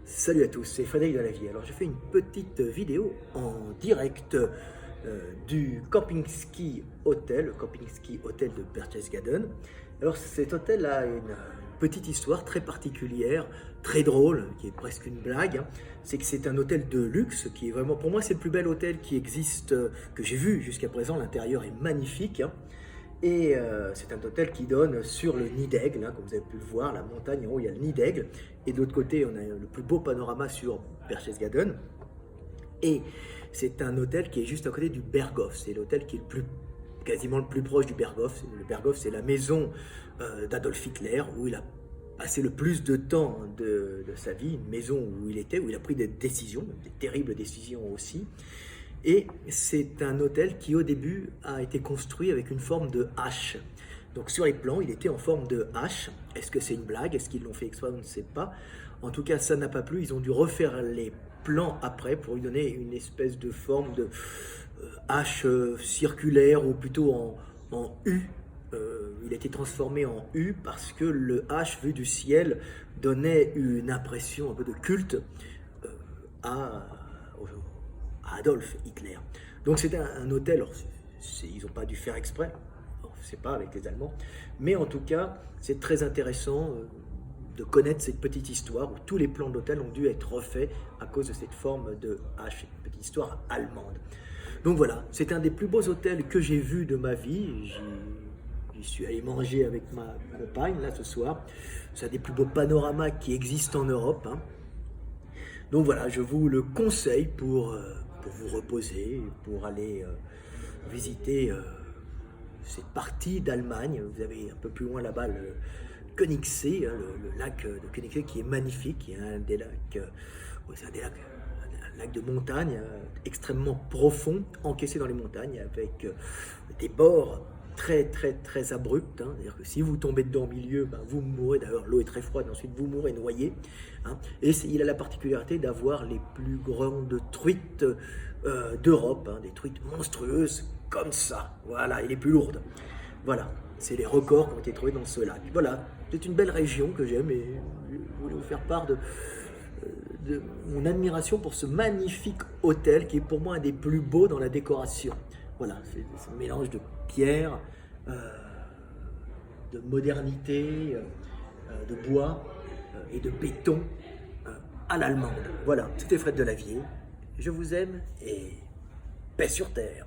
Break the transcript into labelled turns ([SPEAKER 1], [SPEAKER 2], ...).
[SPEAKER 1] Salut à tous, c'est Frédéric Delavier. Alors je fais une petite vidéo en direct du Camping Ski Hotel, le Camping Ski Hotel de Berchtesgaden. Alors cet hôtel a une petite histoire très particulière, très drôle, qui est presque une blague. C'est que c'est un hôtel de luxe qui est vraiment, pour moi c'est le plus bel hôtel qui existe, que j'ai vu jusqu'à présent. L'intérieur est magnifique. Et c'est un hôtel qui donne sur le Nid d'Aigle, comme vous avez pu le voir, la montagne en haut, il y a le Nid d'Aigle. Et de l'autre côté, on a le plus beau panorama sur Berchtesgaden. Et c'est un hôtel qui est juste à côté du Berghof. C'est l'hôtel qui est quasiment le plus proche du Berghof. Le Berghof, c'est la maison d'Adolf Hitler, où il a passé le plus de temps de sa vie, une maison où il était, où il a pris des décisions, des terribles décisions aussi. Et c'est un hôtel qui au début a été construit avec une forme de H. Donc sur les plans, il était en forme de H. Est-ce que c'est une blague? Est-ce qu'ils l'ont fait exprès? On ne sait pas. En tout cas, ça n'a pas plu. Ils ont dû refaire les plans après pour lui donner une espèce de forme de H circulaire, ou plutôt en U. Il a été transformé en U parce que le H vu du ciel donnait une impression un peu de culte à Adolf Hitler. Donc c'était un hôtel, ils n'ont pas dû faire exprès, je ne sais pas avec les Allemands, mais en tout cas c'est très intéressant de connaître cette petite histoire où tous les plans de l'hôtel ont dû être refaits à cause de cette forme de H, une petite histoire allemande. Donc voilà, c'est un des plus beaux hôtels que j'ai vu de ma vie. J'y suis allé manger avec ma compagne là ce soir. C'est un des plus beaux panoramas qui existent en Europe. Donc voilà, je vous le conseille pour vous reposer, pour aller visiter cette partie d'Allemagne. Vous avez un peu plus loin là-bas le Königssee, le lac de Königssee qui est magnifique, qui est un des lacs, un lac de montagne extrêmement profond, encaissé dans les montagnes, avec des bords très abruptes. C'est-à-dire que si vous tombez dedans au milieu, vous mourrez. D'ailleurs, l'eau est très froide, ensuite vous mourrez noyé. Et il a la particularité d'avoir les plus grandes truites d'Europe, des truites monstrueuses comme ça. Voilà, et les plus lourdes. Voilà, c'est les records qui ont été trouvés dans ce lac. Voilà, c'est une belle région que j'aime et je voulais vous faire part de mon admiration pour ce magnifique hôtel qui est pour moi un des plus beaux dans la décoration. Voilà, c'est un mélange de pierre, de modernité, de bois et de béton à l'allemande. Voilà, c'était Fred Delavier. Je vous aime et paix sur terre.